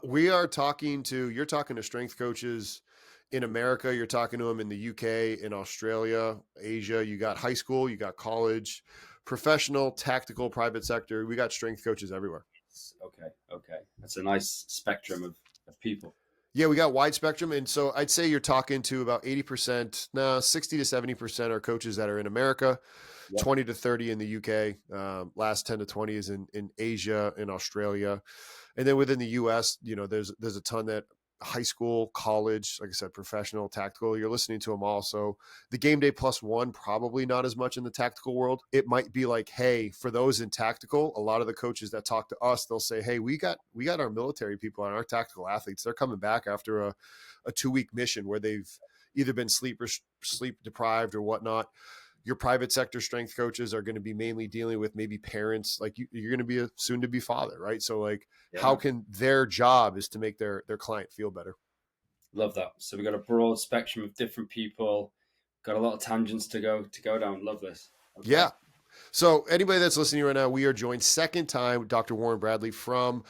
You're talking to strength coaches in America. You're talking to them in the UK, in Australia, Asia. You got high school, you got college, professional, tactical, private sector. We got strength coaches everywhere. Okay, okay. That's a nice spectrum of people. Yeah, we got wide spectrum. And so I'd say you're talking to about 80%, no, 60 to 70% are coaches that are in America, Yep. 20 to 30 in the UK. Last 10 to 20 is in Asia and Australia. And then within the US, there's a ton that high school, college, like I said, professional, tactical, you're listening to them all. So the game day plus one, probably not as much in the tactical world. It might be like, hey, for those in tactical, a lot of the coaches that talk to us, they'll say, hey, we got our military people and our tactical athletes. They're coming back after a 2-week mission where they've either been sleep deprived or whatnot. Your private sector strength coaches are going to be mainly dealing with maybe parents, like you're going to be a soon to be father, right? So like how Yeah. can their job is to make their client feel better. Love that. So we've got a broad spectrum of different people. Got a lot of tangents to go down. Love this. Okay. Yeah. So anybody that's listening right now, we are joined second time with Dr. Warren Bradley from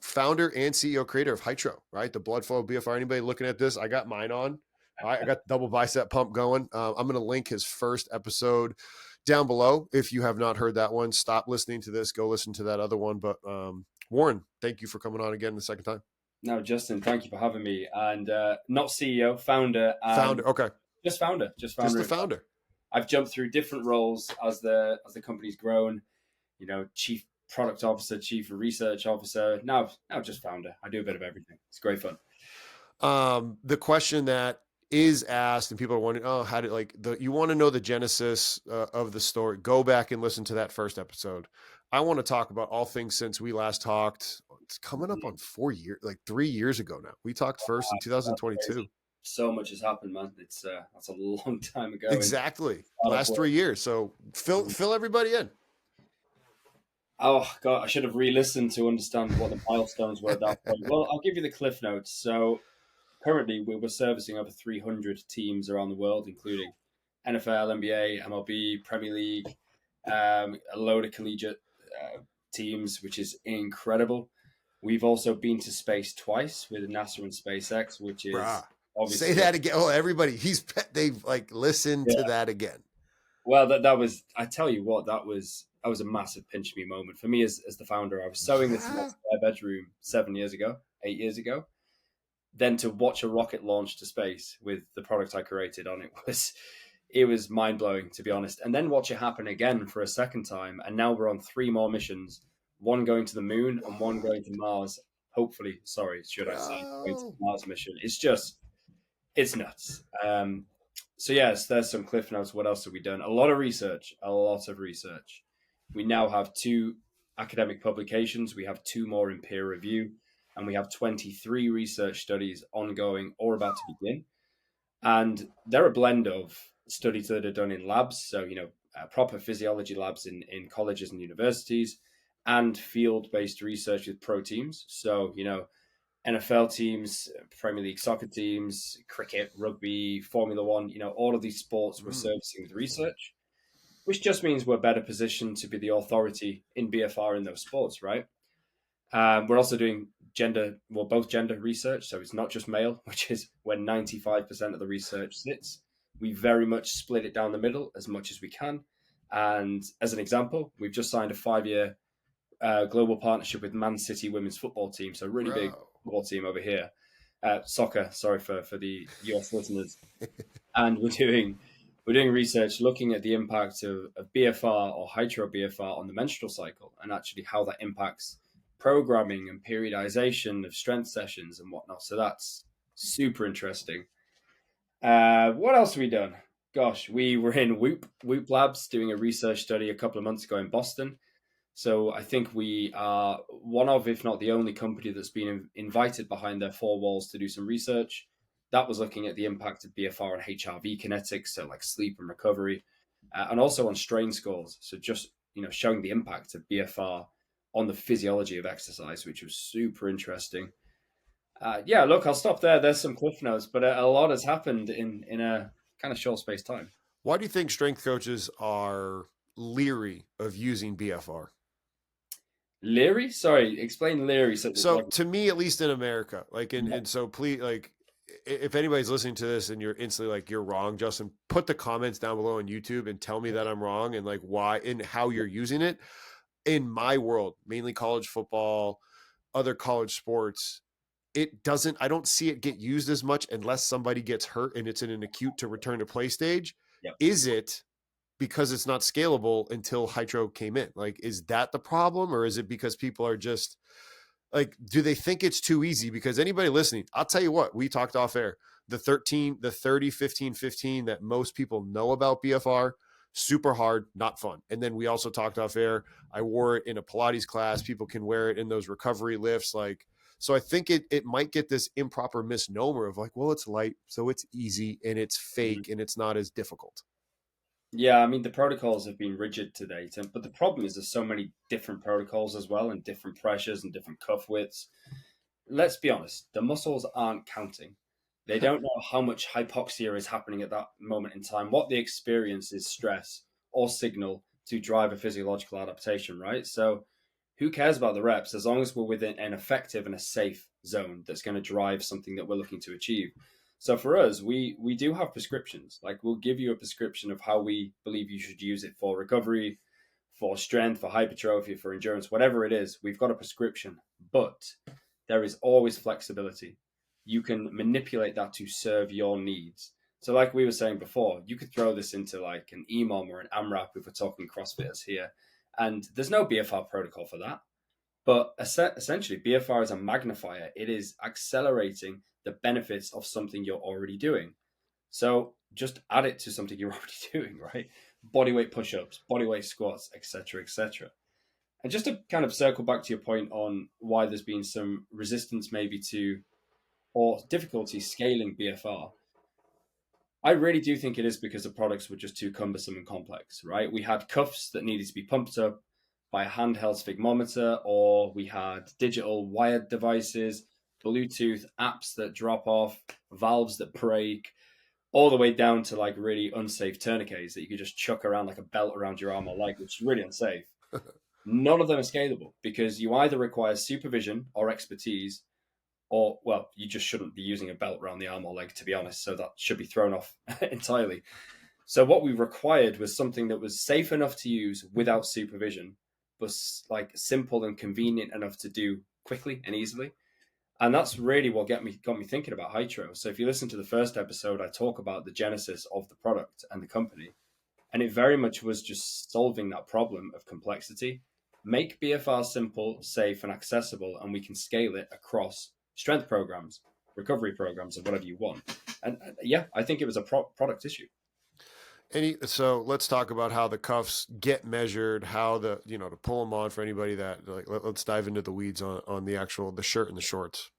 founder and CEO creator of Hytro, right? The blood flow BFR. Anybody looking at this? I got mine on. All right, I got the double bicep pump going. I'm going to link his first episode down below. If you have not heard that one, stop listening to this. Go listen to that other one. But Warren, thank you for coming on again the second time. No, Justin, thank you for having me. And not CEO, founder, and Founder. Okay. just founder, just Just the founder. founder. I've jumped through different roles as the company's grown. Chief product officer, chief research officer. Now just founder. I do a bit of everything. It's great fun. The question that is asked and people are wondering, oh, how did you want to know the genesis of the story? Go back and listen to that first episode. I want to talk about all things since we last talked. It's coming up on 4 years, like 3 years ago now. We talked first in That's crazy. 2022. So much has happened, man. It's that's a long time ago in Exactly. startup Last world. 3 years. So fill everybody in. Oh God, I should have re-listened to understand what the milestones were at that point. Well, I'll give you the cliff notes. So currently, we're servicing over 300 teams around the world, including NFL, NBA, MLB, Premier League, a load of collegiate teams, which is incredible. We've also been to space twice with NASA and SpaceX, which is Bruh. Say obviously that again. Oh, everybody, they've listened to yeah. that again. Well, that was, I tell you what, that was a massive pinch me moment for me as the founder. I was sewing this in my Yeah. spare bedroom 7 years ago, 8 years ago. Then to watch a rocket launch to space with the product I created on it was mind blowing, to be honest. And then watch it happen again for a second time, and now we're on three more missions: one going to the moon and one going to Mars. Hopefully, sorry, should I say, going to the Bro. Mars mission? It's nuts. So yes, there's some cliff notes. What else have we done? A lot of research. A lot of research. We now have two academic publications. We have two more in peer review, and we have 23 research studies ongoing or about to begin. And they're a blend of studies that are done in labs, so proper physiology labs in colleges and universities, and field-based research with pro teams. So NFL teams, Premier League soccer teams, cricket, rugby, Formula One, all of these sports we're Mm. servicing with research, which just means we're better positioned to be the authority in BFR in those sports, right? We're also doing both gender research. So it's not just male, which is where 95% of the research sits. We very much split it down the middle as much as we can. And as an example, we've just signed a 5-year global partnership with Man City women's football team. So really big Bro. football team over here. Soccer, sorry for the US listeners. And we're doing research looking at the impact of BFR or Hytro BFR on the menstrual cycle and actually how that impacts programming and periodization of strength sessions and whatnot. So that's super interesting. What else have we done? Gosh, we were in Whoop Labs doing a research study a couple of months ago in Boston. So I think we are one of, if not the only company that's been invited behind their four walls to do some research. That was looking at the impact of BFR on HRV kinetics, so like sleep and recovery, and also on strain scores. So just showing the impact of BFR on the physiology of exercise, which was super interesting. Yeah, look, I'll stop there. There's some cliff notes, but a lot has happened in a kind of short space time. Why do you think strength coaches are leery of using BFR? Leary? Sorry, explain Leary. So, So like, to me, at least in America, like, yeah, and so please, like, if anybody's listening to this and you're instantly like, you're wrong, Justin, put the comments down below on YouTube and tell me that I'm wrong and like why and how you're using it. In my world, mainly college football, other college sports, it doesn't, I don't see it get used as much unless somebody gets hurt and it's in an acute to return to play stage. yeah. Is it because it's not scalable until Hytro came in? Like, is that the problem, or is it because people are just like, do they think it's too easy? Because anybody listening, I'll tell you what, we talked off air, the 30, 15, 15 that most people know about BFR, super hard, not fun. And then we also talked off air, I wore it in a Pilates class. People can wear it in those recovery lifts. Like, so I think it might get this improper misnomer of like, well, it's light, so it's easy and it's Mhm. fake and it's not as difficult. Yeah, I mean, the protocols have been rigid to date, but the problem is there's so many different protocols as well, and different pressures and different cuff widths. Let's be honest, the muscles aren't counting. They don't know how much hypoxia is happening at that moment in time. What they experience is stress or signal to drive a physiological adaptation, right? So, who cares about the reps as long as we're within an effective and a safe zone that's going to drive something that we're looking to achieve? So for us, we do have prescriptions. Like we'll give you a prescription of how we believe you should use it for recovery, for strength, for hypertrophy, for endurance, whatever it is. We've got a prescription, but there is always flexibility. You can manipulate that to serve your needs. So, like we were saying before, you could throw this into like an EMOM or an AMRAP if we're talking CrossFitters here, and there's no BFR protocol for that. But essentially, BFR is a magnifier. It is accelerating the benefits of something you're already doing. So just add it to something you're already doing, right? Bodyweight push-ups, bodyweight squats, etc., etc. And just to kind of circle back to your point on why there's been some resistance maybe to or difficulty scaling BFR, I really do think it is because the products were just too cumbersome and complex, right? We had cuffs that needed to be pumped up by a handheld sphygmometer, or we had digital wired devices, Bluetooth apps that drop off, valves that break, all the way down to like really unsafe tourniquets that you could just chuck around like a belt around your arm or leg, which is really unsafe. None of them are scalable because you either require supervision or expertise, or well, you just shouldn't be using a belt around the arm or leg, to be honest. So that should be thrown off entirely. So what we required was something that was safe enough to use without supervision, but like simple and convenient enough to do quickly and easily. And that's really what got me thinking about Hytro. So if you listen to the first episode, I talk about the genesis of the product and the company, and it very much was just solving that problem of complexity. Make BFR simple, safe, and accessible, and we can scale it across strength programs, recovery programs, and whatever you want. And yeah, I think it was a product issue. So let's talk about how the cuffs get measured, how the, to pull them on for anybody that like, let's dive into the weeds on the actual, the shirt and the shorts.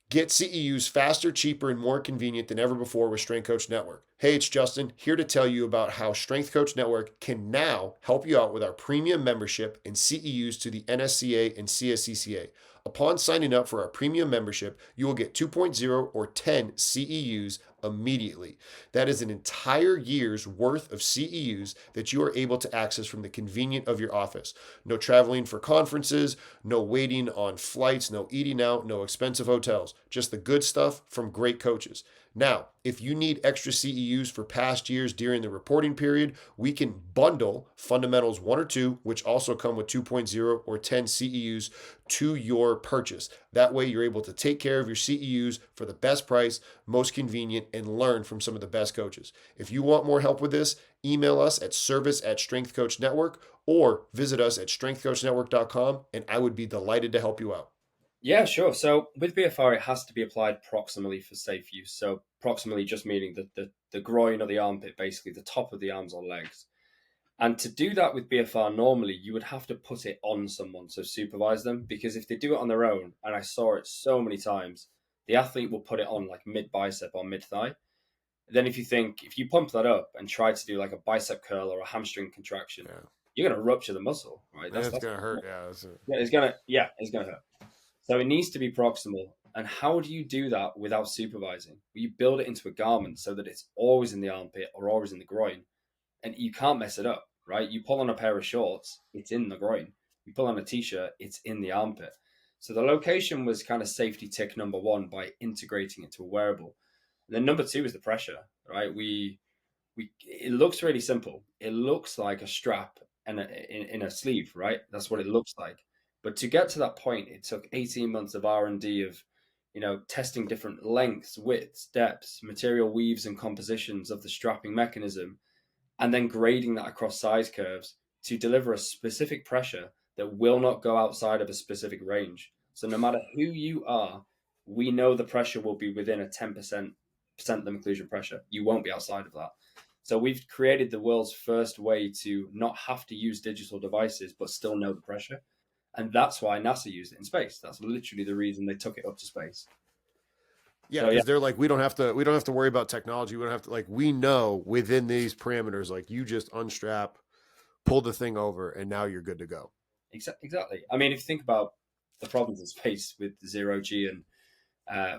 Get CEUs faster, cheaper, and more convenient than ever before with Strength Coach Network. Hey, it's Justin, here to tell you about how Strength Coach Network can now help you out with our premium membership and CEUs to the NSCA and CSCCa. Upon signing up for our premium membership, you will get 2.0 or 10 CEUs immediately. That is an entire year's worth of CEUs that you are able to access from the convenience of your office. No traveling for conferences, no waiting on flights, no eating out, no expensive hotels. Just the good stuff from great coaches. Now, if you need extra CEUs for past years during the reporting period, we can bundle Fundamentals 1 or 2, which also come with 2.0 or 10 CEUs to your purchase. That way, you're able to take care of your CEUs for the best price, most convenient, and learn from some of the best coaches. If you want more help with this, email us at service@Strength Coach Network or visit us at strengthcoachnetwork.com, and I would be delighted to help you out. Yeah, sure. So with BFR, it has to be applied proximally for safe use. So proximally just meaning the groin or the armpit, basically the top of the arms or legs. And to do that with BFR, normally you would have to put it on someone, so supervise them, because if they do it on their own, and I saw it so many times, the athlete will put it on like mid bicep or mid thigh. Then if you pump that up and try to do like a bicep curl or a hamstring contraction, Yeah, you're going to rupture the muscle, right? it's gonna hurt. Yeah, it's going to hurt. So it needs to be proximal. And how do you do that without supervising? Well, you build it into a garment so that it's always in the armpit or always in the groin, and you can't mess it up, right? You pull on a pair of shorts, it's in the groin. You pull on a t-shirt, it's in the armpit. So the location was kind of safety tick number one by integrating it to a wearable. And then number two is the pressure, right? We it looks really simple. It looks like a strap and in a sleeve, right? That's what it looks like. But to get to that point, it took 18 months of R&D of, testing different lengths, widths, depths, material weaves and compositions of the strapping mechanism, and then grading that across size curves to deliver a specific pressure that will not go outside of a specific range. So no matter who you are, we know the pressure will be within a 10% limb occlusion pressure. You won't be outside of that. So we've created the world's first way to not have to use digital devices, but still know the pressure. And that's why NASA used it in space. That's literally the reason they took it up to space. Yeah, So yeah, because they're like, we don't have to worry about technology. We don't have to, like, we know within these parameters, like, you just unstrap, pull the thing over, and now you're good to go. exactly. I mean, if you think about the problems in space with zero G and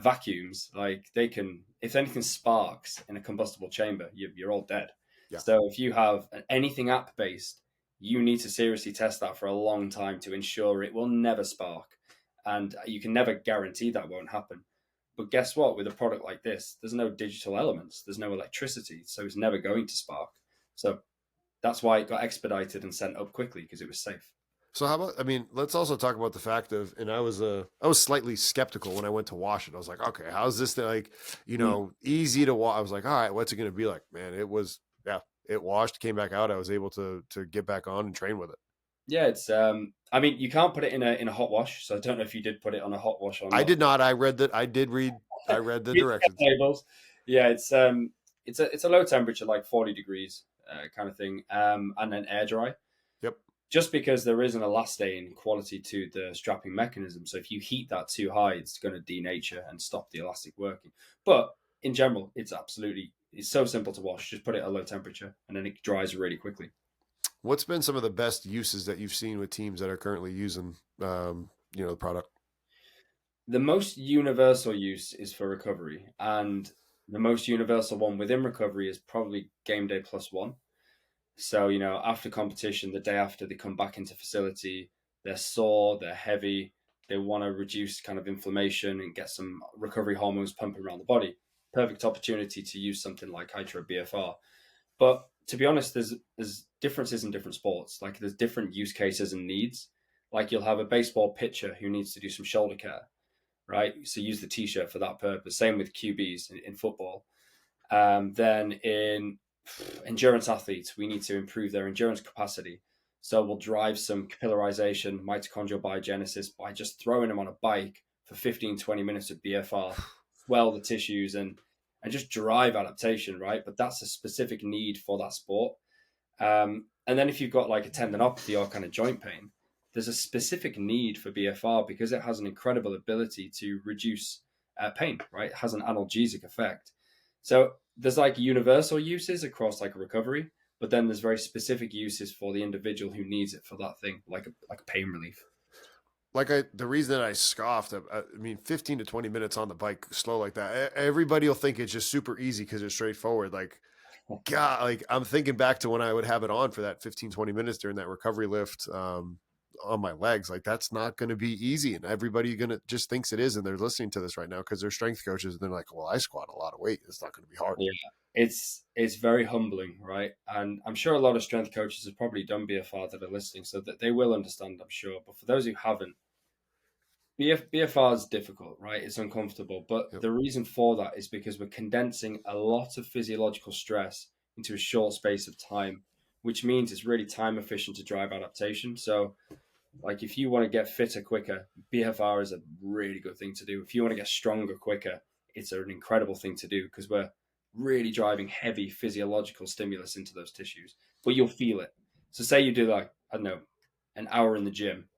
vacuums, like they can, if anything sparks in a combustible chamber, you're all dead. Yeah. So if you have anything app based, you need to seriously test that for a long time to ensure it will never spark. And you can never guarantee that won't happen. But guess what? With a product like this, there's no digital elements, there's no electricity, so it's never going to spark. So that's why it got expedited and sent up quickly because it was safe. So how about, I mean, let's also talk about the fact of, and I was slightly skeptical when I went to wash it. I was like, okay, how's this thing, like, Mm. easy to wash? I was like, all right, what's it going to be like? Man, it was, yeah, it washed, came back out. I was able to get back on and train with it. Yeah, it's I mean, you can't put it in a hot wash, so I don't know if you did put it on a hot wash or I not. did not. I read that. I read the Read directions. the labels. Yeah, it's a low temperature, like 40 degrees, kind of thing, and then air dry. Yep. Just because there is an elastane quality to the strapping mechanism, so if you heat that too high, it's going to denature and stop the elastic working. But in general, it's so simple to wash. Just put it at a low temperature, and then it dries really quickly. What's been some of the best uses that you've seen with teams that are currently using, the product? The most universal use is for recovery, and the most universal one within recovery is probably game day plus one. So, after competition, the day after they come back into facility, they're sore, they're heavy, they want to reduce kind of inflammation and get some recovery hormones pumping around the body. Perfect opportunity to use something like Hytro BFR. But to be honest, there's differences in different sports. Like there's different use cases and needs. Like you'll have a baseball pitcher who needs to do some shoulder care, right? So use the t-shirt for that purpose. Same with QBs in football. Then in endurance athletes, we need to improve their endurance capacity. So we'll drive some capillarization, mitochondrial biogenesis by just throwing them on a bike for 15, 20 minutes of BFR, swell the tissues and just drive adaptation, right? But that's a specific need for that sport. And then if you've got like a tendinopathy or kind of joint pain, there's a specific need for BFR because it has an incredible ability to reduce pain, right? It has an analgesic effect. So there's like universal uses across like recovery, but then there's very specific uses for the individual who needs it for that thing, like a pain relief. The reason that I scoffed, I mean, 15 to 20 minutes on the bike, slow like that. Everybody will think it's just super easy because it's straightforward. Like, God, like I'm thinking back to when I would have it on for that 15, 20 minutes during that recovery lift, on my legs. Like that's not going to be easy. And everybody going to just thinks it is. And they're listening to this right now because they're strength coaches. And they're like, well, I squat a lot of weight. It's not going to be hard. Yeah, it's very humbling, right? And I'm sure a lot of strength coaches have probably done BFR that are listening, so that they will understand, I'm sure. But for those who haven't, BFR is difficult, right? It's uncomfortable. But Yep. the reason for that is because we're condensing a lot of physiological stress into a short space of time, which means it's really time efficient to drive adaptation. So, like, if you want to get fitter quicker, BFR is a really good thing to do. If you want to get stronger quicker, it's an incredible thing to do because we're really driving heavy physiological stimulus into those tissues, but you'll feel it. So, say you do like, I don't know, an hour in the gym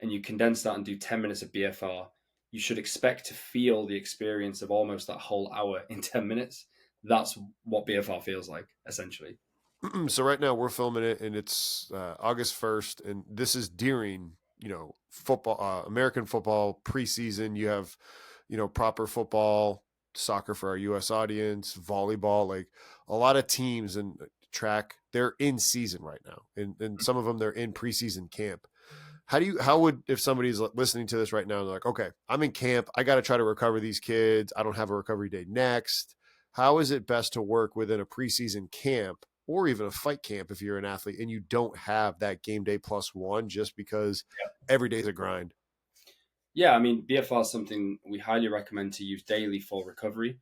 and you condense that and do 10 minutes of BFR, you should expect to feel the experience of almost that whole hour in 10 minutes. That's what BFR feels like, essentially. So right now we're filming it and it's August 1st. And this is during, football, American football preseason. You have, proper football, soccer for our US audience, volleyball, like a lot of teams and track, they're in season right now. And some of them, they're in preseason camp. How would, if somebody's listening to this right now and they're like, okay, I'm in camp, I got to try to recover these kids, I don't have a recovery day next. How is it best to work within a preseason camp or even a fight camp if you're an athlete and you don't have that game day plus one just because every day's a grind? Yeah, I mean, BFR is something we highly recommend to use daily for recovery,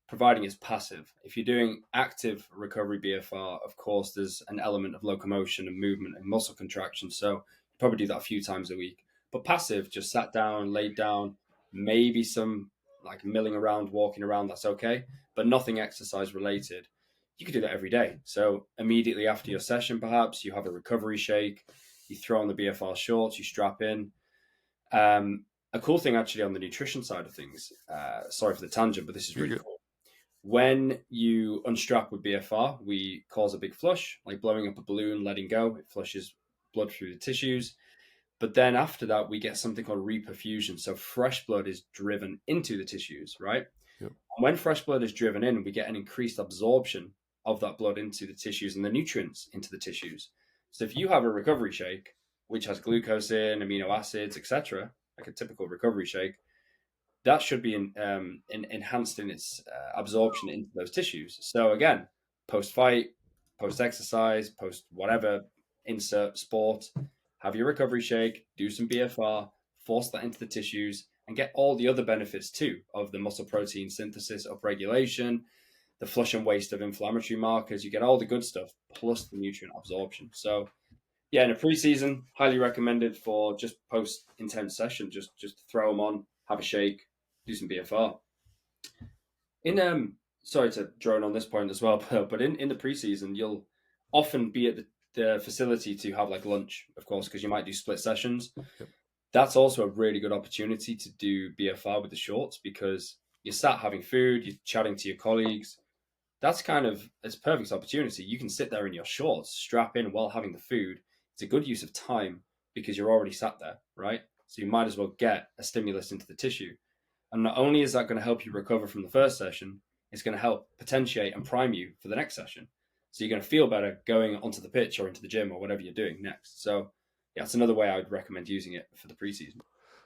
providing it's passive. If you're doing active recovery BFR, of course, there's an element of locomotion and movement and muscle contraction. So you probably do that a few times a week. But passive, just sat down, laid down, maybe some like milling around, walking around, that's okay, but nothing exercise related. You could do that every day. So immediately after your session, perhaps you have a recovery shake, you throw on the BFR shorts, you strap in. A cool thing actually on the nutrition side of things, sorry for the tangent, but this is You're really good. cool. When you unstrap with BFR, we cause a big flush, like blowing up a balloon, letting go. It flushes blood through the tissues. But then after that, we get something called reperfusion. So fresh blood is driven into the tissues, right? Yep. And when fresh blood is driven in, we get an increased absorption of that blood into the tissues and the nutrients into the tissues. So if you have a recovery shake, which has glucose in, amino acids, etc., like a typical recovery shake, that should be enhanced in its absorption into those tissues. So again, post fight, post exercise, post whatever, insert sport, have your recovery shake, do some BFR, force that into the tissues, and get all the other benefits too of the muscle protein synthesis, upregulation, the flush and waste of inflammatory markers. You get all the good stuff plus the nutrient absorption. So yeah, in a preseason, highly recommended for just post intense session. Just throw them on, have a shake, do some BFR. In sorry to drone on this point as well, but in the preseason, you'll often be at the facility to have like lunch, of course, because you might do split sessions. Yep. That's also a really good opportunity to do BFR with the shorts because you're sat having food, you're chatting to your colleagues. That's kind of it's a perfect opportunity. You can sit there in your shorts, strap in while having the food. It's a good use of time because you're already sat there, right? So you might as well get a stimulus into the tissue. And not only is that going to help you recover from the first session, it's going to help potentiate and prime you for the next session. So you're going to feel better going onto the pitch or into the gym or whatever you're doing next. So yeah, it's another way I would recommend using it for the preseason.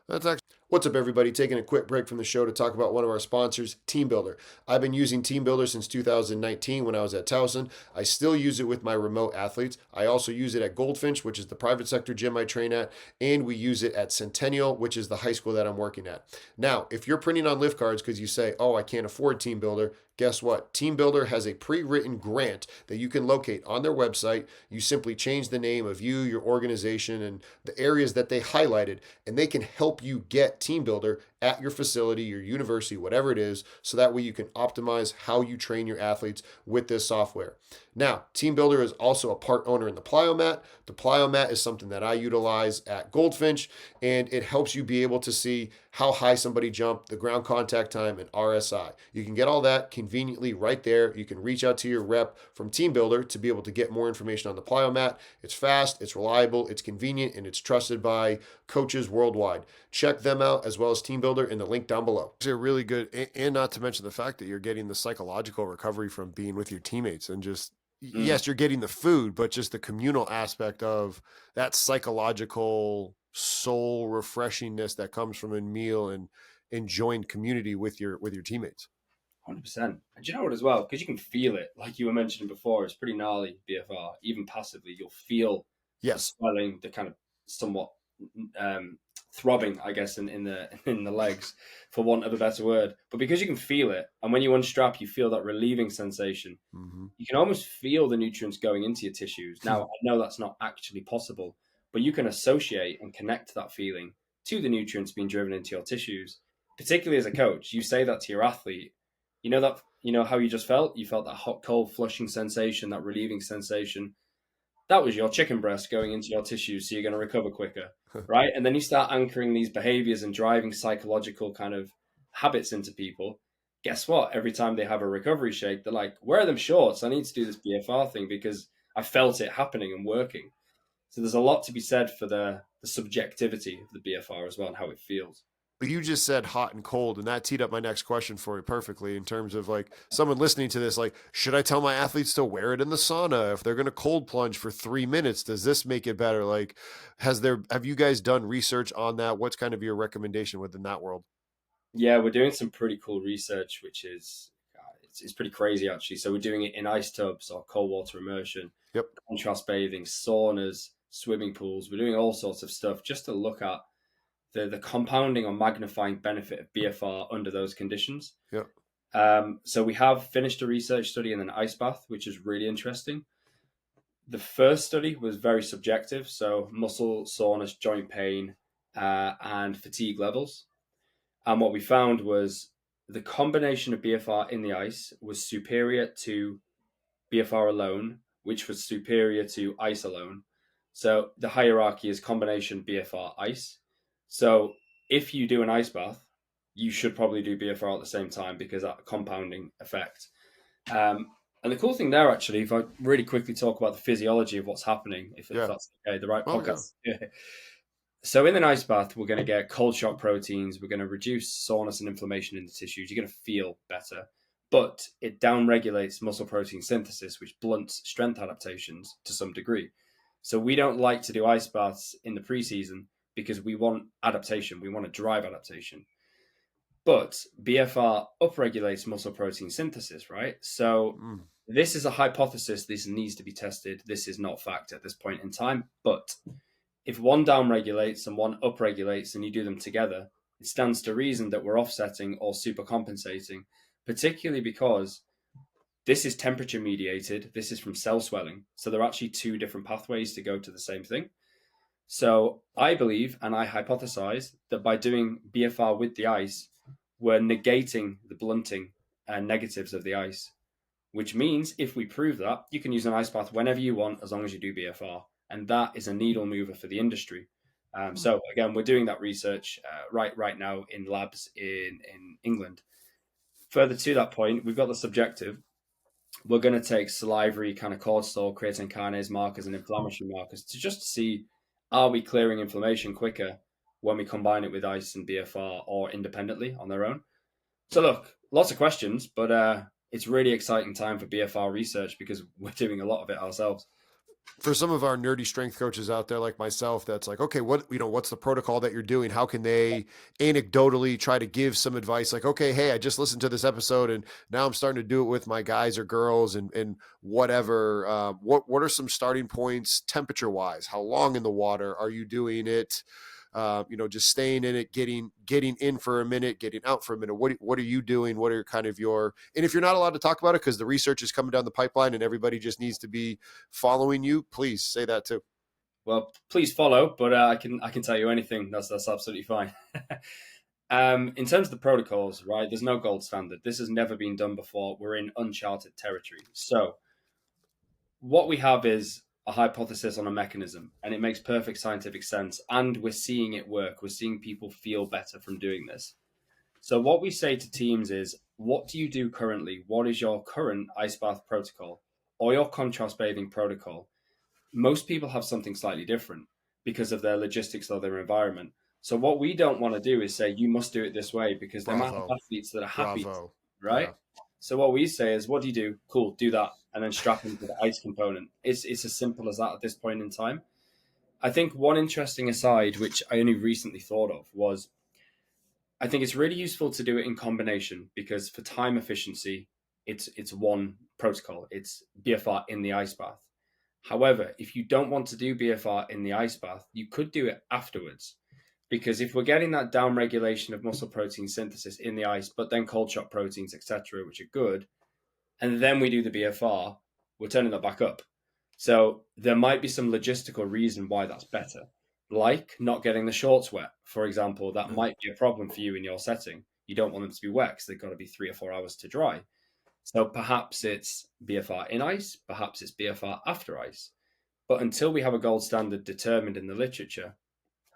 That's actually what's up, everybody. Taking a quick break from the show to talk about one of our sponsors, TeamBuildr. I've been using TeamBuildr since 2019 when I was at Towson. I still use it with my remote athletes. I also use it at Goldfinch, which is the private sector gym I train at, and we use it at Centennial, which is the high school that I'm working at. Now, if you're printing on lift cards because you say, oh, I can't afford TeamBuildr, guess what? TeamBuildr has a pre-written grant that you can locate on their website. You simply change the name of you, your organization, and the areas that they highlighted, and they can help you get TeamBuildr at your facility, your university, whatever it is, so that way you can optimize how you train your athletes with this software. Now, TeamBuildr is also a part owner in the Plyomat. The Plyomat is something that I utilize at Goldfinch, and it helps you be able to see how high somebody jumped, the ground contact time, and RSI. You can get all that conveniently right there. You can reach out to your rep from TeamBuildr to be able to get more information on the Plyomat. It's fast, it's reliable, it's convenient, and it's trusted by coaches worldwide. Check them out as well as TeamBuildr in the link down below. It's a really good, and not to mention the fact that you're getting the psychological recovery from being with your teammates and just yes, you're getting the food, but just the communal aspect of that psychological soul refreshingness that comes from a meal and enjoying community with your teammates. 100%. And do you know what as well? Because you can feel it, like you were mentioning before, it's pretty gnarly BFR. Even passively, you'll feel the Yes. swelling, the kind of somewhat throbbing, I guess, in the in the legs, for want of a better word. But because you can feel it, and when you unstrap, you feel that relieving sensation. Mm-hmm. You can almost feel the nutrients going into your tissues. Now, I know that's not actually possible, but you can associate and connect that feeling to the nutrients being driven into your tissues. Particularly as a coach, you say that to your athlete. You know that you know how you just felt. You felt that hot, cold, flushing sensation, that relieving sensation. That was your chicken breast going into your tissues, so you're going to recover quicker, right? And then you start anchoring these behaviors and driving psychological kind of habits into people. Guess what? Every time they have a recovery shake, they're like, "Where are them shorts? I need to do this BFR thing because I felt it happening and working." So there's a lot to be said for the subjectivity of the BFR as well and how it feels. You just said hot and cold, and that teed up my next question for you perfectly in terms of like someone listening to this, like, should I tell my athletes to wear it in the sauna if they're going to cold plunge for 3 minutes? Does this make it better? Like, have you guys done research on that? What's kind of your recommendation within that world? Yeah, we're doing some pretty cool research, which is it's pretty crazy actually. So we're doing it in ice tubs or cold water immersion, Yep. contrast bathing, saunas, swimming pools. We're doing all sorts of stuff just to look at the compounding or magnifying benefit of BFR under those conditions. Yep. So we have finished a research study in an ice bath, which is really interesting. The first study was very subjective, so muscle soreness, joint pain, and fatigue levels. And what we found was the combination of BFR in the ice was superior to BFR alone, which was superior to ice alone. So the hierarchy is combination BFR ice. So if you do an ice bath, you should probably do BFR at the same time because that compounding effect. And the cool thing there, actually, if I really quickly talk about the physiology of what's happening, if Yeah. that's okay, the right Oh yeah. podcast. So in an ice bath, we're going to get cold shock proteins. We're going to reduce soreness and inflammation in the tissues. You're going to feel better, but it downregulates muscle protein synthesis, which blunts strength adaptations to some degree. So we don't like to do ice baths in the preseason because we want adaptation. We want to drive adaptation. But BFR upregulates muscle protein synthesis, right? So Mm. this is a hypothesis. This needs to be tested. This is not fact at this point in time. But if one downregulates and one upregulates and you do them together, it stands to reason that we're offsetting or supercompensating, particularly because this is temperature mediated. This is from cell swelling. So there are actually two different pathways to go to the same thing. So I believe and I hypothesize that by doing BFR with the ice, we're negating the blunting negatives of the ice, which means if we prove that, you can use an ice bath whenever you want as long as you do BFR. And that is a needle mover for the industry. Mm. So again, we're doing that research right now in labs in England. Further to that point, we've got the subjective. We're going to take salivary kind of cortisol, creatine kinase markers, and inflammatory markers to just see are we clearing inflammation quicker when we combine it with ice and BFR or independently on their own. So look, lots of questions, but it's really exciting time for BFR research because we're doing a lot of it ourselves. For some of our nerdy strength coaches out there like myself, that's like, okay, what's the protocol that you're doing? How can they anecdotally try to give some advice? Like, okay, hey, I just listened to this episode and now I'm starting to do it with my guys or girls and whatever. What are some starting points temperature wise? How long in the water are you doing it? Just staying in it, getting in for a minute, getting out for a minute. What are you doing? What are kind of your, and if you're not allowed to talk about it because the research is coming down the pipeline and everybody just needs to be following you, please say that too. Well, please follow, but I can tell you anything. That's absolutely fine. In terms of the protocols, right? There's no gold standard. This has never been done before. We're in uncharted territory. So what we have is a hypothesis on a mechanism, and it makes perfect scientific sense. And we're seeing it work. We're seeing people feel better from doing this. So what we say to teams is, what do you do currently? What is your current ice bath protocol or your contrast bathing protocol? Most people have something slightly different because of their logistics or their environment. So what we don't want to do is say you must do it this way because they might have Bravo. athletes that are happy, Bravo. right? Yeah. So what we say is, what do you do? Cool, do that, and then strap into the ice component. It's as simple as that at this point in time. I think one interesting aside, which I only recently thought of, was I think it's really useful to do it in combination because for time efficiency, it's one protocol. It's BFR in the ice bath. However, if you don't want to do BFR in the ice bath, you could do it afterwards. Because if we're getting that down regulation of muscle protein synthesis in the ice, but then cold shock proteins, etc., which are good, and then we do the BFR, we're turning that back up. So there might be some logistical reason why that's better, like not getting the shorts wet, for example. That Mm. might be a problem for you in your setting. You don't want them to be wet because they've got to be 3 or 4 hours to dry. So perhaps it's BFR in ice, perhaps it's BFR after ice. But until we have a gold standard determined in the literature,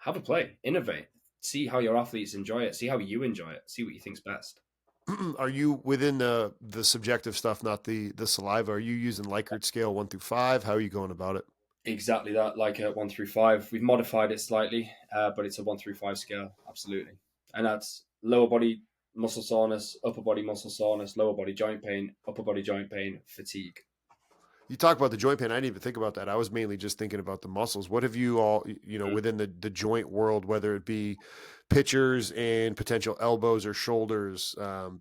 have a play, innovate, see how your athletes enjoy it, see how you enjoy it, see what you think's best. Are you within the subjective stuff, not the saliva? Are you using Likert scale 1 through 5? How are you going about it? Exactly that, like a 1 through 5. We've modified it slightly, but it's a 1 through 5 scale. Absolutely. and that's lower body muscle soreness, upper body muscle soreness, lower body joint pain, upper body joint pain, fatigue. You talk about the joint pain. I didn't even think about that. I was mainly just thinking about the muscles. What have you all, within the joint world, whether it be pitchers and potential elbows or shoulders,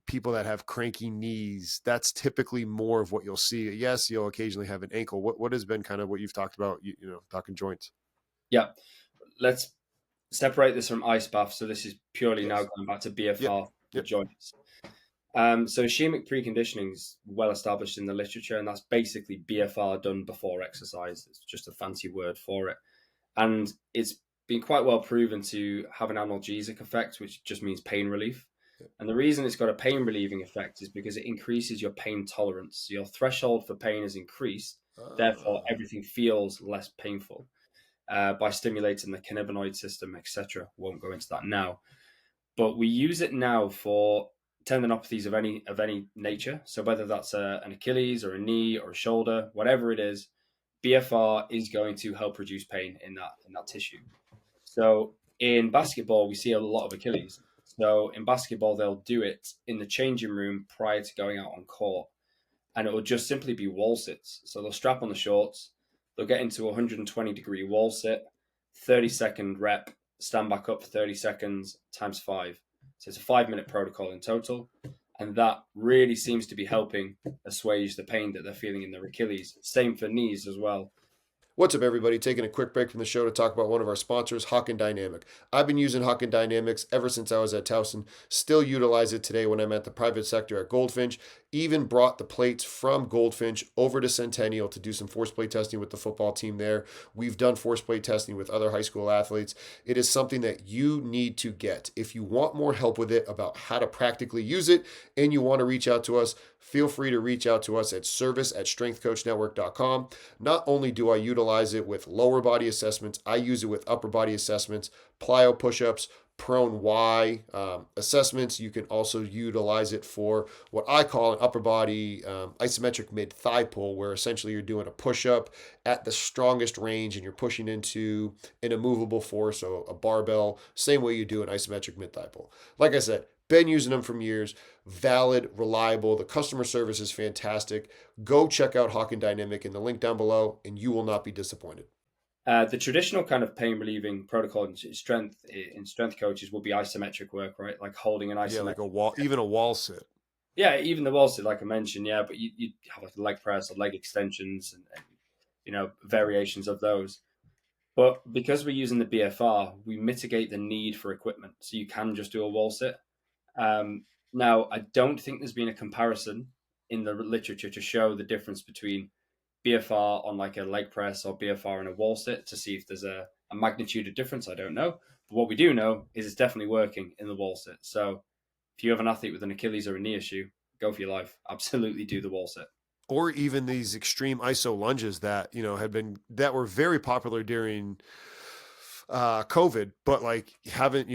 people that have cranky knees, that's typically more of what you'll see. Yes, you'll occasionally have an ankle. What has been kind of what you've talked about, talking joints? Yeah, let's separate this from ice bath. So this is purely now Yes. going back to Yep. BFR for Yep. joints. So ischemic preconditioning is well established in the literature, and that's basically BFR done before exercise. It's just a fancy word for it. And it's been quite well proven to have an analgesic effect, which just means pain relief. Yep. And the reason it's got a pain relieving effect is because it increases your pain tolerance. So your threshold for pain is increased, therefore everything feels less painful by stimulating the cannabinoid system, etc. Won't go into that now, but we use it now for tendinopathies of any nature. So whether that's an Achilles or a knee or a shoulder, whatever it is, BFR is going to help reduce pain in that tissue. So in basketball, we see a lot of Achilles. So in basketball, they'll do it in the changing room prior to going out on court, and it will just simply be wall sits. So they'll strap on the shorts, they'll get into a 120-degree wall sit, 30-second rep, stand back up for 30 seconds times 5. So it's a 5-minute protocol in total. And that really seems to be helping assuage the pain that they're feeling in their Achilles. Same for knees as well. What's up, everybody? Taking a quick break from the show to talk about one of our sponsors, Hawkin Dynamic. I've been using Hawkin Dynamics ever since I was at Towson. Still utilize it today when I'm at the private sector at Goldfinch. Even brought the plates from Goldfinch over to Centennial to do some force plate testing with the football team there. We've done force plate testing with other high school athletes. It is something that you need to get. If you want more help with it about how to practically use it and you want to reach out to us, feel free to reach out to us at service@strengthcoachnetwork.com. Not only do I utilize it with lower body assessments, I use it with upper body assessments, plyo push-ups, prone Y assessments. You can also utilize it for what I call an upper body isometric mid thigh pull, where essentially you're doing a push up at the strongest range and you're pushing into an immovable force, so a barbell, same way you do an isometric mid thigh pull. Like I said, been using them from years, valid, reliable. The customer service is fantastic. Go check out Hawkin Dynamic in the link down below, and you will not be disappointed. The traditional kind of pain relieving protocol in strength coaches will be isometric work, right? Like holding an Yeah, isometric. like a wall, even a wall sit. Yeah, even the wall sit, like I mentioned, yeah, but you have like a leg press or leg extensions and variations of those. But because we're using the BFR, we mitigate the need for equipment, so you can just do a wall sit. Now, I don't think there's been a comparison in the literature to show the difference between BFR on like a leg press or BFR on a wall sit to see if there's a magnitude of difference. I don't know. But what we do know is it's definitely working in the wall sit. So if you have an athlete with an Achilles or a knee issue, go for your life. Absolutely do the wall sit. Or even these extreme iso lunges that were very popular during COVID, but like haven't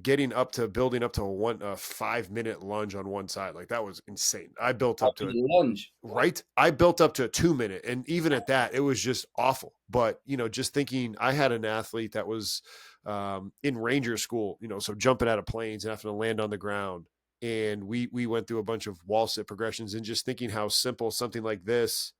getting up to building up to a 5-minute lunge on one side, like that was insane. I built up to it. Lunge. Right, I built up to a 2-minute, and even at that, it was just awful. But just thinking, I had an athlete that was in ranger school, so jumping out of planes and having to land on the ground, and we went through a bunch of wall sit progressions, and just thinking how simple something like this,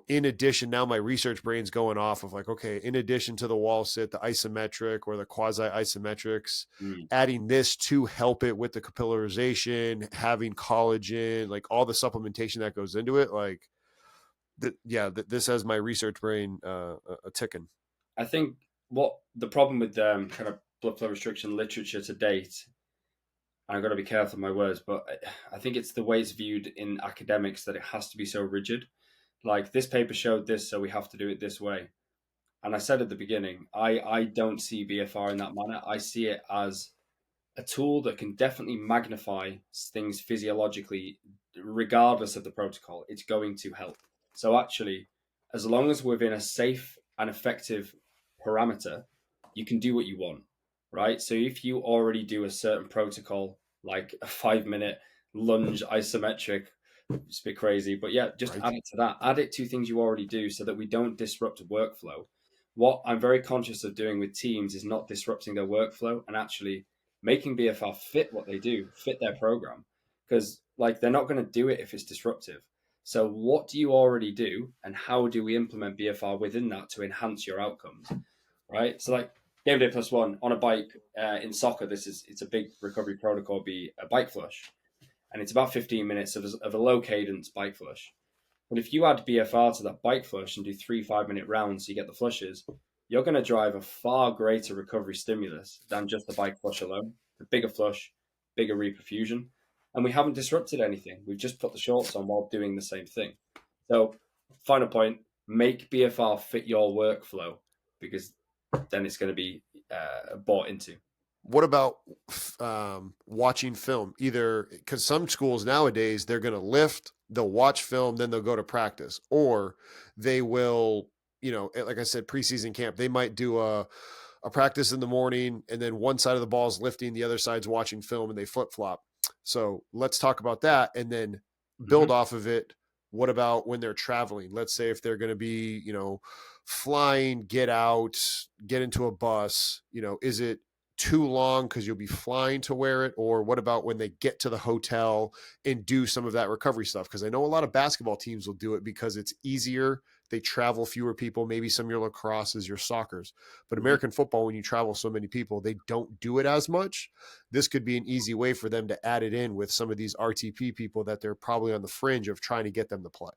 in addition, now my research brain's going off of like, okay, in addition to the wall sit, the isometric or the quasi isometrics, adding this to help it with the capillarization, having collagen, like all the supplementation that goes into it. Like, this has my research brain a ticking. I think what the problem with kind of blood flow restriction literature to date, and I've got to be careful of my words, but I think it's the way it's viewed in academics that it has to be so rigid. Like this paper showed this, so we have to do it this way. And I said at the beginning, I don't see BFR in that manner. I see it as a tool that can definitely magnify things physiologically, regardless of the protocol. It's going to help. So actually, as long as we're within a safe and effective parameter, you can do what you want, right? So if you already do a certain protocol, like a 5-minute lunge isometric, it's a bit crazy, but yeah, just Right. add it to that. Add it to things you already do so that we don't disrupt workflow. What I'm very conscious of doing with teams is not disrupting their workflow and actually making BFR fit what they do, fit their program, because like they're not going to do it if it's disruptive. So what do you already do, and how do we implement BFR within that to enhance your outcomes? Right. So like game day plus one on a bike in soccer, it's a big recovery protocol. Be a bike flush, and it's about 15 minutes of a low cadence bike flush. But if you add BFR to that bike flush and do 3 5-minute rounds, so you get the flushes, you're going to drive a far greater recovery stimulus than just the bike flush alone. The bigger flush, bigger reperfusion, and we haven't disrupted anything. We've just put the shorts on while doing the same thing. So, final point: make BFR fit your workflow, because then it's going to be bought into. What about watching film? Either because some schools nowadays they're going to lift, they'll watch film, then they'll go to practice, or they will, like I said, preseason camp, they might do a practice in the morning, and then one side of the ball is lifting, the other side's watching film, and they flip flop. So let's talk about that, and then build off of it. What about when they're traveling? Let's say if they're going to be, flying, get out, get into a bus, is it too long because you'll be flying to wear it? Or what about when they get to the hotel and do some of that recovery stuff? Because I know a lot of basketball teams will do it because it's easier. They travel fewer people, maybe some of your lacrosses, your soccers. But American football, when you travel so many people, they don't do it as much. This could be an easy way for them to add it in with some of these RTP people that they're probably on the fringe of trying to get them to play.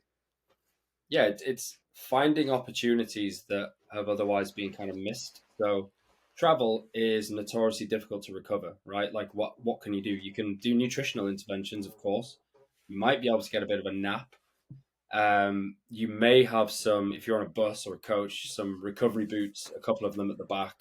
Yeah, it's finding opportunities that have otherwise been kind of missed. So travel is notoriously difficult to recover, right? Like what can you do? You can do nutritional interventions, of course. You might be able to get a bit of a nap. You may have some, if you're on a bus or a coach, some recovery boots, a couple of them at the back.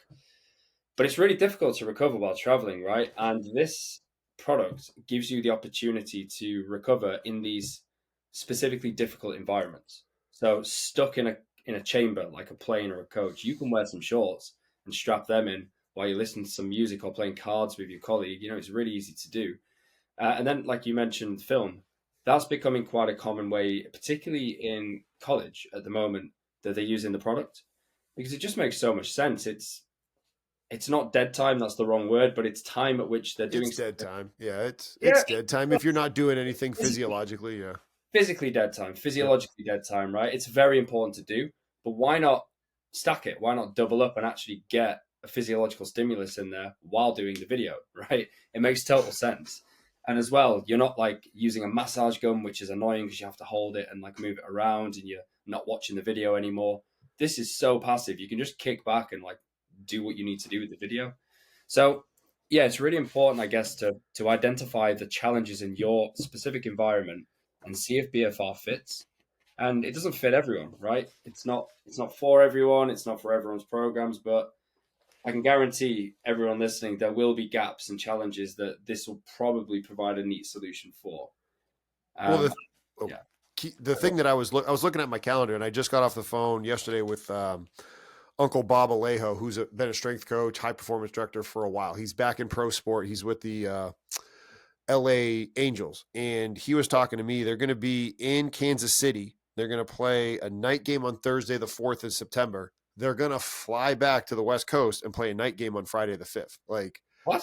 But it's really difficult to recover while traveling, right? And this product gives you the opportunity to recover in these specifically difficult environments. So stuck in a chamber like a plane or a coach, you can wear some shorts and strap them in while you listen to some music or playing cards with your colleague. It's really easy to do. And then, like you mentioned, film. That's becoming quite a common way, particularly in college at the moment, that they're using the product, because it just makes so much sense. It's not dead time, that's the wrong word, but it's time at which they're doing It's dead something. time. Yeah, it's Yeah, it's dead time if you're not doing anything physiologically. Yeah. physically dead time, Yep. physiologically dead time, right? It's very important to do, but why not stack it? Why not double up and actually get a physiological stimulus in there while doing the video, right? It makes total sense. And as well, you're not like using a massage gun, which is annoying because you have to hold it and like move it around and you're not watching the video anymore. This is so passive. You can just kick back and like do what you need to do with the video. So yeah, it's really important, I guess, to identify the challenges in your specific environment and see if BFR fits. And it doesn't fit everyone, right? It's not for everyone. It's not for everyone's programs, but I can guarantee everyone listening there will be gaps and challenges that this will probably provide a neat solution for. Well, Um, oh, yeah. the thing that I was looking at my calendar, and I just got off the phone yesterday with Uncle Bob Alejo, who's been a strength coach, high performance director for a while. He's back in pro sport. He's with the LA Angels, and he was talking to me. They're going to be in Kansas City. They're going to play a night game on Thursday, the 4th of September. They're going to fly back to the West Coast and play a night game on Friday, the 5th. Like, What?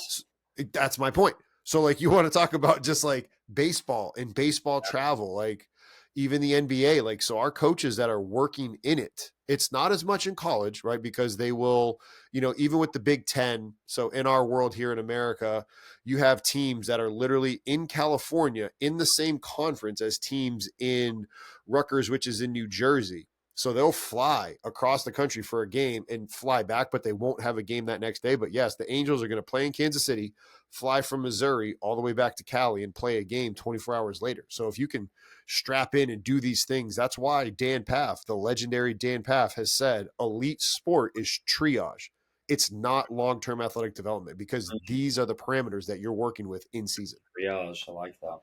that's my point. So, like, you want to talk about just like baseball and baseball travel, like even the NBA. Like, so our coaches that are working in it, it's not as much in college, right? Because they will, even with the Big Ten. So, in our world here in America, you have teams that are literally in California in the same conference as teams in Rutgers, which is in New Jersey. So they'll fly across the country for a game and fly back, but they won't have a game that next day. But yes, the Angels are going to play in Kansas City, fly from Missouri all the way back to Cali and play a game 24 hours later. So if you can strap in and do these things, that's why Dan Paff, the legendary Dan Paff, has said elite sport is triage. It's not long-term athletic development because these are the parameters that you're working with in season. Triage. I like that.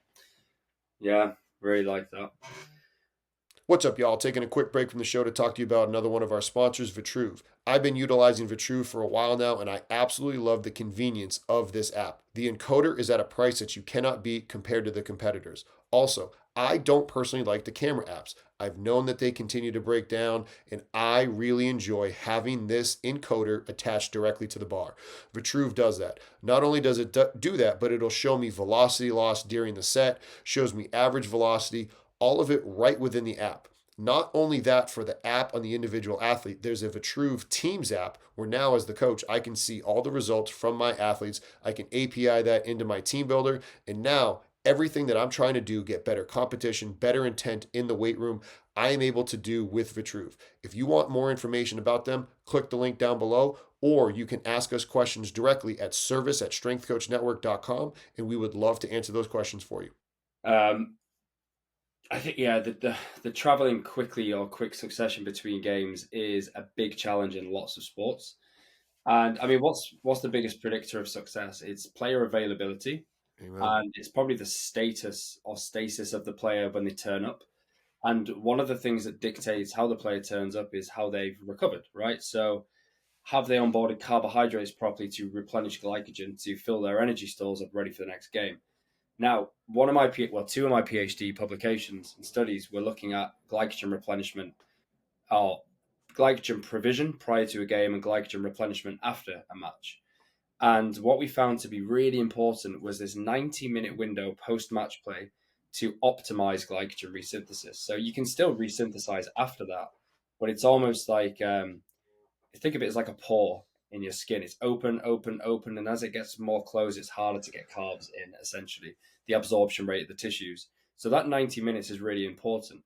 Yeah, really like that. What's up, y'all? Taking a quick break from the show to talk to you about another one of our sponsors, Vitruve. I've been utilizing Vitruve for a while now, and I absolutely love the convenience of this app. The encoder is at a price that you cannot beat compared to the competitors. Also, I don't personally like the camera apps. I've known that they continue to break down, and I really enjoy having this encoder attached directly to the bar. Vitruve does that. Not only does it do that, but it'll show me velocity loss during the set, shows me average velocity, all of it right within the app. Not only that, for the app on the individual athlete, there's a Vitruve Teams app where now, as the coach, I can see all the results from my athletes. I can API that into my TeamBuildr, and now everything that I'm trying to do, get better competition, better intent in the weight room, I am able to do with Vitruve. If you want more information about them, click the link down below, or you can ask us questions directly at service@strengthcoachnetwork.com, and we would love to answer those questions for you. Um, I think yeah, the traveling quickly or quick succession between games is a big challenge in lots of sports. And I mean, what's the biggest predictor of success? It's player availability, Amen. and it's probably the status or stasis of the player when they turn up. And one of the things that dictates how the player turns up is how they've recovered, right? So have they onboarded carbohydrates properly to replenish glycogen to fill their energy stores up ready for the next game? Now, two of my PhD publications and studies were looking at glycogen replenishment or glycogen provision prior to a game and glycogen replenishment after a match. And what we found to be really important was this 90-minute window post match play to optimize glycogen resynthesis. So you can still resynthesize after that, but it's almost like think of it as like a pore in your skin. It's open, open, open, and as it gets more closed, it's harder to get carbs in. Essentially, the absorption rate of the tissues. So that 90 minutes is really important.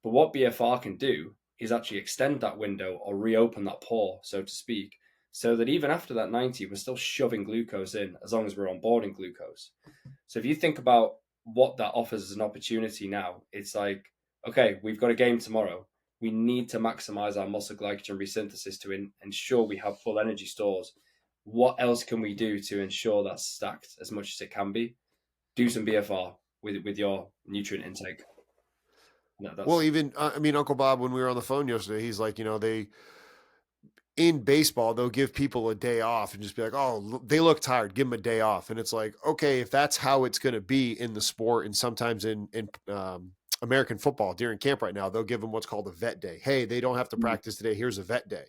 But what BFR can do is actually extend that window or reopen that pore, so to speak, so that even after that 90, we're still shoving glucose in as long as we're onboarding glucose. So if you think about what that offers as an opportunity now, it's like, okay, we've got a game tomorrow. We need to maximize our muscle glycogen resynthesis to ensure we have full energy stores. What else can we do to ensure that's stacked as much as it can be? Do some BFR with your nutrient intake. No, Well, that's even I mean, Uncle Bob, when we were on the phone yesterday, he's like, they in baseball they'll give people a day off and just be like, oh, they look tired, give them a day off, and it's like, okay, if that's how it's going to be in the sport, and sometimes in American football during camp right now, they'll give them what's called a vet day. Hey, they don't have to practice today. Here's a vet day.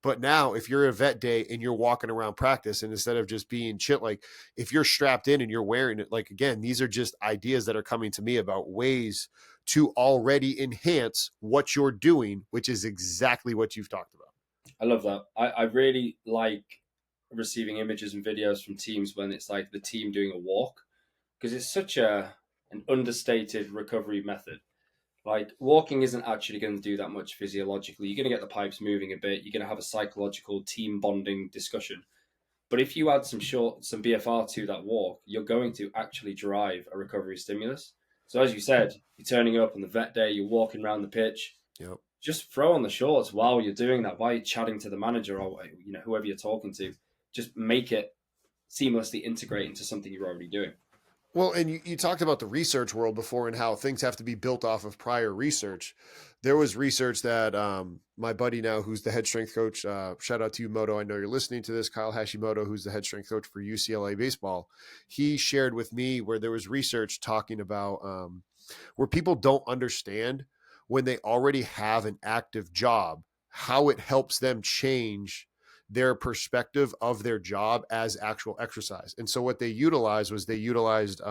But now, if you're a vet day and you're walking around practice, and instead of just being chill, like if you're strapped in and you're wearing it, like again, these are just ideas that are coming to me about ways to already enhance what you're doing, which is exactly what you've talked about. I love that. I really like receiving images and videos from teams when it's like the team doing a walk because it's such an understated recovery method. Like walking isn't actually going to do that much physiologically. You're going to get the pipes moving a bit. You're going to have a psychological team bonding discussion. But if you add some BFR to that walk, you're going to actually drive a recovery stimulus. So as you said, you're turning up on the vet day, you're walking around the pitch. Yep. Just throw on the shorts while you're doing that, while you're chatting to the manager or whoever you're talking to. Just make it seamlessly integrate into something you're already doing. Well, and you talked about the research world before and how things have to be built off of prior research. There was research that my buddy now, who's the head strength coach, shout out to you, Moto. I know you're listening to this. Kyle Hashimoto, who's the head strength coach for UCLA baseball, he shared with me where there was research talking about where people don't understand when they already have an active job, how it helps them change their perspective of their job as actual exercise. And so what they utilized was they utilized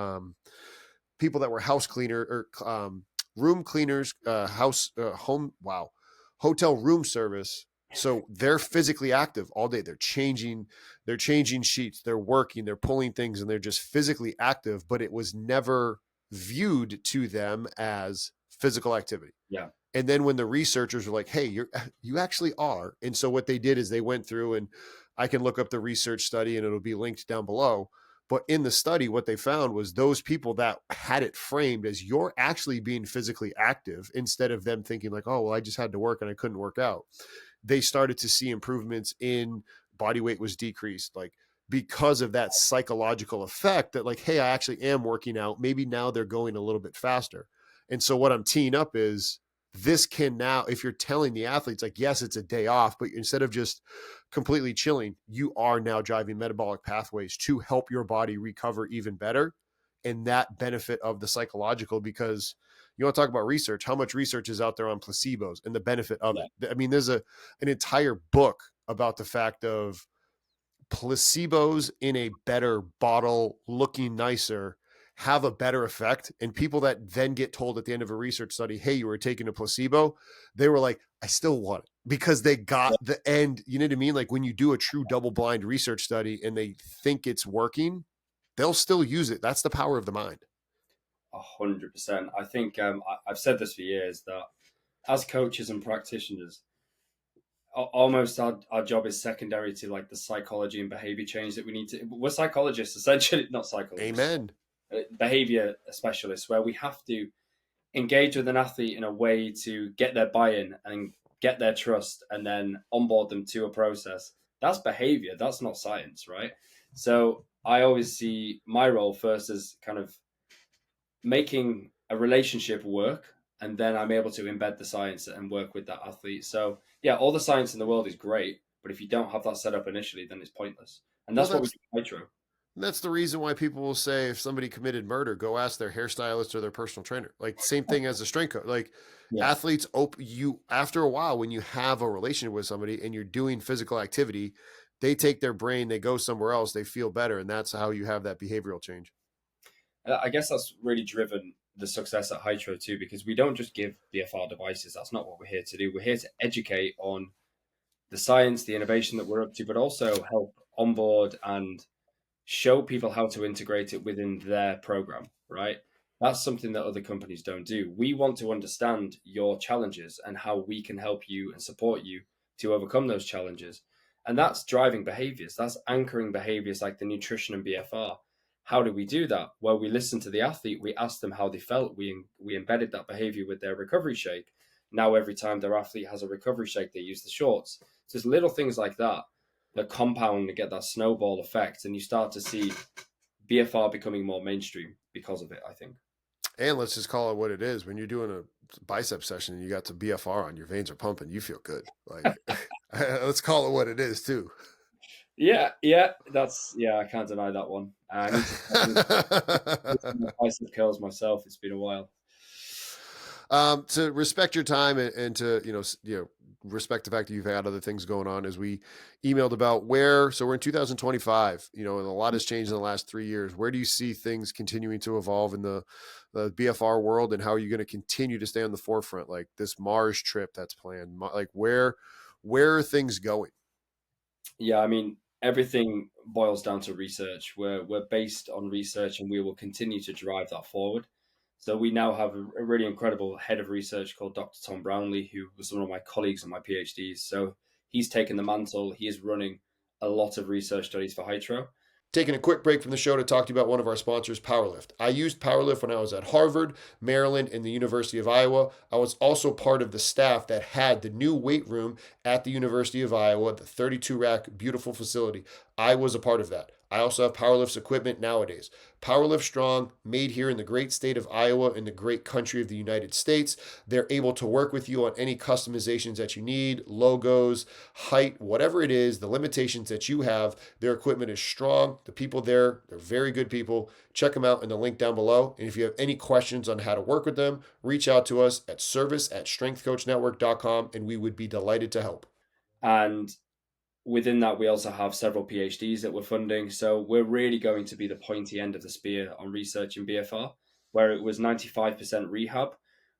people that were house cleaner or room cleaners, hotel room service. So they're physically active all day. They're changing sheets, they're working, they're pulling things, and they're just physically active, but it was never viewed to them as physical activity. Yeah. And then when the researchers were like, hey, you actually are. And so what they did is they went through, and I can look up the research study and it'll be linked down below. But in the study, what they found was those people that had it framed as you're actually being physically active, instead of them thinking like, oh, well, I just had to work and I couldn't work out. They started to see improvements in body weight was decreased, like because of that psychological effect that like, hey, I actually am working out. Maybe now they're going a little bit faster. And so what I'm teeing up is This can now, if you're telling the athletes, like, yes, it's a day off, but instead of just completely chilling, you are now driving metabolic pathways to help your body recover even better. And that benefit of the psychological, because you want to talk about research, how much research is out there on placebos and the benefit of Yeah. it. I mean, there's an entire book about the fact of placebos in a better bottle looking nicer have a better effect. And people that then get told at the end of a research study, hey, you were taking a placebo, they were like, I still want it, because they got the end. You know what I mean? Like when you do a true double blind research study and they think it's working, they'll still use it. That's the power of the mind. 100%. I think I've said this for years that as coaches and practitioners, almost our job is secondary to like the psychology and behavior change that we need to. We're psychologists, essentially, not psychologists, Amen. behavior specialists, where we have to engage with an athlete in a way to get their buy-in and get their trust and then onboard them to a process. That's behavior. That's not science, right? So I always see my role first as kind of making a relationship work, and then I'm able to embed the science and work with that athlete. So yeah, all the science in the world is great, but if you don't have that set up initially, then it's pointless. And Well, that's what we do with Hytro. that's the reason why people will say if somebody committed murder, go ask their hairstylist or their personal trainer. Like same thing as a strength coach. Like Yeah. athletes, you after a while when you have a relationship with somebody and you're doing physical activity, they take their brain, they go somewhere else, they feel better, and that's how you have that behavioral change. I guess that's really driven the success at Hytro too, because we don't just give BFR devices. That's not what we're here to do. We're here to educate on the science, the innovation that we're up to, but also help onboard and show people how to integrate it within their program, right? That's something that other companies don't do. We want to understand your challenges and how we can help you and support you to overcome those challenges. And that's driving behaviors. That's anchoring behaviors like the nutrition and BFR. How do we do that? Well, we listen to the athlete, we ask them how they felt, we embedded that behavior with their recovery shake. Now, every time their athlete has a recovery shake, they use the shorts. So it's little things like that that compound and get that snowball effect, and you start to see BFR becoming more mainstream because of it, I think. And let's just call it what it is. When you're doing a bicep session and you got some BFR on, your veins are pumping, you feel good. Like let's call it what it is too. Yeah, I can't deny that one. I need to do bicep curls myself. It's been a while. To respect your time and to respect the fact that you've had other things going on, as we emailed about so we're in 2025, and a lot has changed in the last 3 years. Where do you see things continuing to evolve in the BFR world, and how are you going to continue to stay on the forefront? Like this Mars trip that's planned, like where are things going? Yeah, I mean, everything boils down to research. We're based on research, and we will continue to drive that forward. So we now have a really incredible head of research called Dr. Tom Brownlee, who was one of my colleagues on my PhDs. So he's taken the mantle. He is running a lot of research studies for Hytro. Taking a quick break from the show to talk to you about one of our sponsors, Powerlift. I used Powerlift when I was at Harvard, Maryland, and the University of Iowa. I was also part of the staff that had the new weight room at the University of Iowa, the 32 rack, beautiful facility. I was a part of that. I also have Powerlift's equipment nowadays. Powerlift Strong, made here in the great state of Iowa in the great country of the United States. They're able to work with you on any customizations that you need, logos, height, whatever it is, the limitations that you have. Their equipment is strong. The people there, they're very good people. Check them out in the link down below. And if you have any questions on how to work with them, reach out to us at service@strengthcoachnetwork.com, and we would be delighted to help. And within that, we also have several PhDs that we're funding. So we're really going to be the pointy end of the spear on research in BFR, where it was 95% rehab.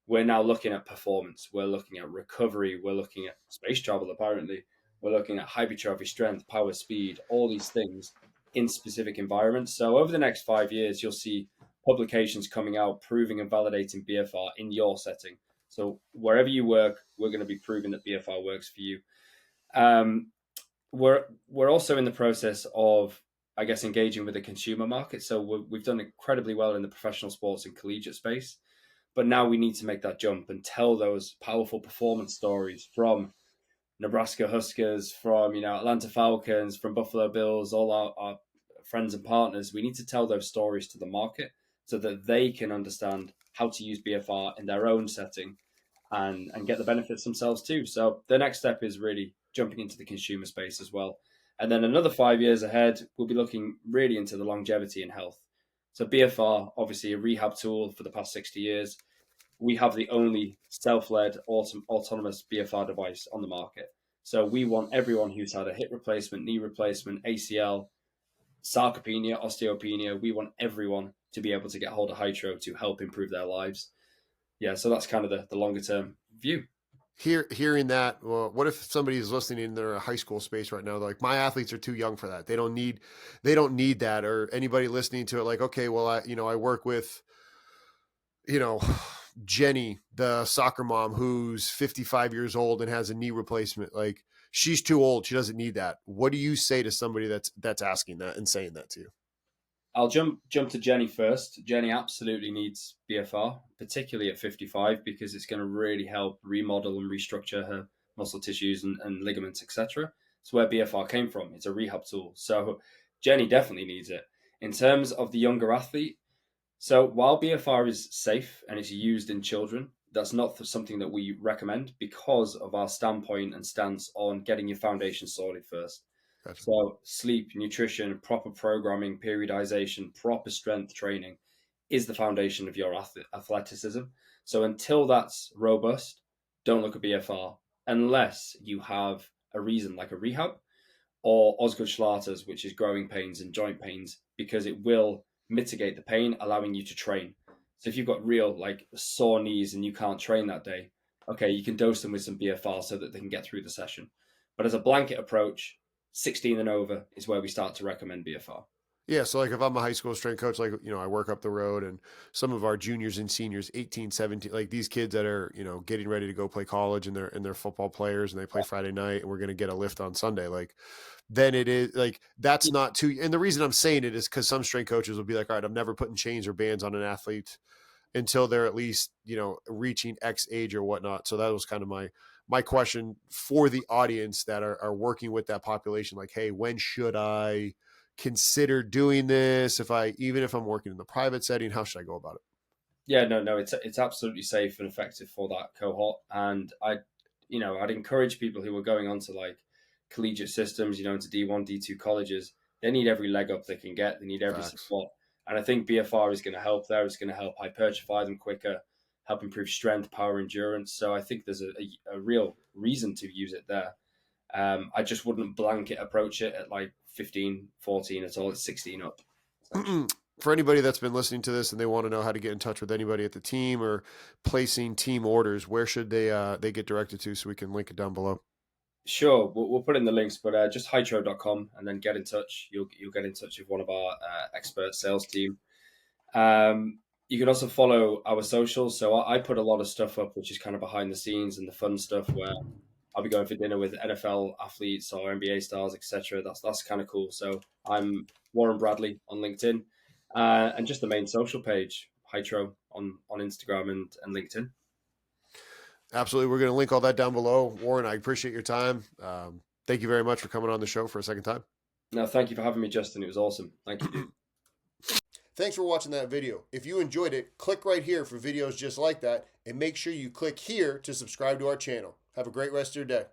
We're now looking at performance. We're looking at recovery. We're looking at space travel, apparently. We're looking at hypertrophy, strength, power, speed, all these things in specific environments. So over the next 5 years, you'll see publications coming out proving and validating BFR in your setting. So wherever you work, we're going to be proving that BFR works for you. Um, we're also in the process of, I guess, engaging with the consumer market. So we've done incredibly well in the professional sports and collegiate space, but now we need to make that jump and tell those powerful performance stories from Nebraska Huskers, from Atlanta Falcons, from Buffalo Bills, all our friends and partners. We need to tell those stories to the market so that they can understand how to use BFR in their own setting and get the benefits themselves too. So the next step is really jumping into the consumer space as well. And then another 5 years ahead, we'll be looking really into the longevity and health. So BFR, obviously a rehab tool for the past 60 years. We have the only self-led autonomous BFR device on the market. So we want everyone who's had a hip replacement, knee replacement, ACL, sarcopenia, osteopenia, we want everyone to be able to get hold of Hytro to help improve their lives. Yeah, so that's kind of the longer term view. Hearing that, well, what if somebody's listening in their high school space right now? They're like, my athletes are too young for that. They don't need that. Or anybody listening to it, like, okay, well, I work with, you know, Jenny, the soccer mom who's 55 years old and has a knee replacement. Like, she's too old. She doesn't need that. What do you say to somebody that's asking that and saying that to you? I'll jump to Jenny first. Jenny absolutely needs BFR, particularly at 55, because it's going to really help remodel and restructure her muscle tissues and ligaments, etc. It's where BFR came from. It's a rehab tool. So Jenny definitely needs it. In terms of the younger athlete, so while BFR is safe and it's used in children, that's not something that we recommend because of our standpoint and stance on getting your foundation sorted first. Gotcha. So sleep, nutrition, proper programming, periodization, proper strength training is the foundation of your athleticism. So until that's robust, don't look at BFR unless you have a reason like a rehab or Osgood Schlatter's, which is growing pains and joint pains, because it will mitigate the pain, allowing you to train. So if you've got real like sore knees and you can't train that day, okay, you can dose them with some BFR so that they can get through the session. But as a blanket approach, 16 and over is where we start to recommend BFR. Yeah, so like if I'm a high school strength coach, like, I work up the road and some of our juniors and seniors, 18, 17, like these kids that are, getting ready to go play college and they're football players and they play Friday night and we're going to get a lift on Sunday. Like, then it is like, that's not too, and the reason I'm saying it is because some strength coaches will be like, all right, I'm never putting chains or bands on an athlete until they're at least, reaching X age or whatnot. So that was kind of my question for the audience that are working with that population. Like, hey, when should I consider doing this? Even if I'm working in the private setting, how should I go about it? Yeah, no, it's absolutely safe and effective for that cohort. And I'd encourage people who are going on to like collegiate systems, into D1, D2 colleges. They need every leg up they can get. They need every Facts. support, and I think BFR is going to help there. It's going to help hypertrophy them quicker, help improve strength, power, endurance. So I think there's a real reason to use it there. I just wouldn't blanket approach it at like 15, 14 at all. It's 16 up, essentially. For anybody that's been listening to this and they want to know how to get in touch with anybody at the team or placing team orders, where should they get directed to so we can link it down below? Sure, we'll put in the links, but just hytro.com and then get in touch. You'll get in touch with one of our expert sales team. You can also follow our socials. So I put a lot of stuff up, which is kind of behind the scenes and the fun stuff where I'll be going for dinner with NFL athletes or NBA stars, etc. That's kind of cool. So I'm Warren Bradley on LinkedIn, and just the main social page, Hytro on Instagram and LinkedIn. Absolutely. We're going to link all that down below. Warren, I appreciate your time. Thank you very much for coming on the show for a second time. No, thank you for having me, Justin. It was awesome. Thank you, dude. Thanks for watching that video. If you enjoyed it, click right here for videos just like that, and make sure you click here to subscribe to our channel. Have a great rest of your day.